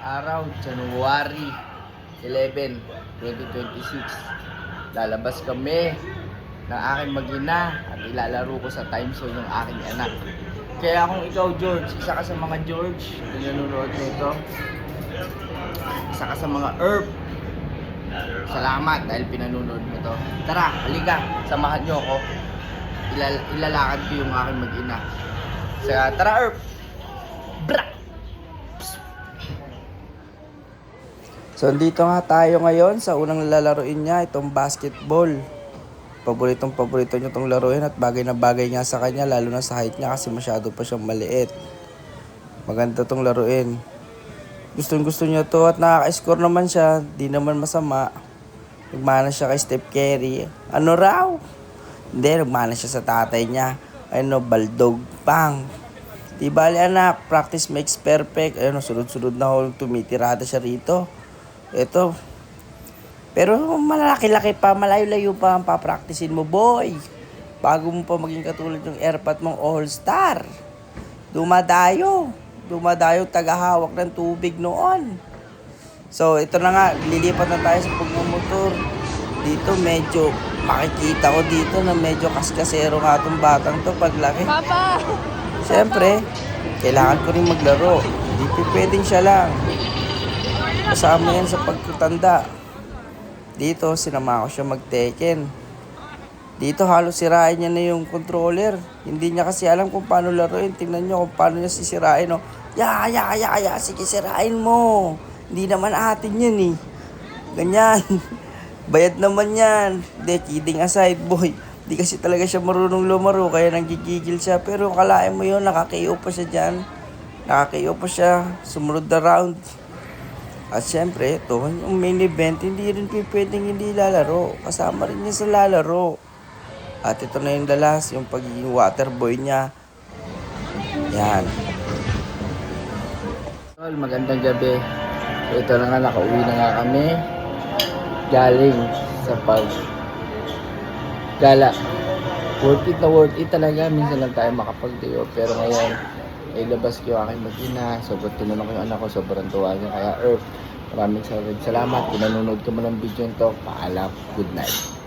araw, January 11, 2026. Lalabas kami ng aking mag-ina at ilalaro ko sa time zone ng aking anak. Kaya kung ikaw, George, isa ka sa mga George na nanonood nito, isa ka sa mga Earth, salamat dahil pinanonood mo to. Tara, halika, samahan nyo ako. Ilalakad ko yung aking mag-ina. Tara, Earth! Bra! So, dito nga tayo ngayon sa unang lalaroin niya, itong basketball. Paborito niya itong laruin at bagay na bagay nga sa kanya, lalo na sa height niya kasi masyado pa siyang maliit. Maganda itong laruin. Gusto niya to at nakaka-score naman siya, di naman masama. Nagmana siya kay Steph Curry. Ano raw? Hindi, nagmana siya sa tatay niya. Baldog, pang. Di bali anak, practice makes perfect. Sunod-sunod na hole, tumitirada siya rito. Ito. Pero malaki-laki pa, malayo-layo pa ang papraktisin mo, boy. Bago mo pa maging katulad yung airpot mong all-star. Dumadayo, tagahawak ng tubig noon. So, ito na nga, lilipat na tayo sa pagmumotor. Dito medyo, makikita ko dito na medyo kaskasero nga itong batang to paglaki. Papa! Siyempre, kailangan ko rin maglaro. Hindi pwedeng siya lang. Kasama yan sa pagtanda. Dito, sinama ko siya mag-Tekken. Dito, halos sirain niya na yung controller. Hindi niya kasi alam kung paano laruin. Tingnan niyo kung paano niya sisirain. No? Ya, sige, sirain mo. Hindi naman atin yan eh. Ganyan. Bayad naman yan. Hindi, kidding aside, boy. Hindi kasi talaga siya marunong lumaro, kaya nanggigigil siya. Pero kalahin mo yun, nakaka-KO pa siya dyan. Nakaka-KO pa siya. Sumunod na round. At syempre, ito, yung main event, hindi rin pwedeng hindi lalaro. Kasama rin niya sa lalaro. At ito na yung dalas, yung pagiging waterboy niya. Yan. Magandang gabi. So, ito na nga, nakauwi na nga kami. Galing sa gala. Worth it talaga. Minsan lang tayo makapag-day off. Pero ngayon, ilabas ko yung aking mag-ina. Sobrang tinanong ko yung anak ko. Sobrang tuwa niya. Kaya Earth, maraming salamat. Kung nanonood ka mo ng video nito, paalam. Good night.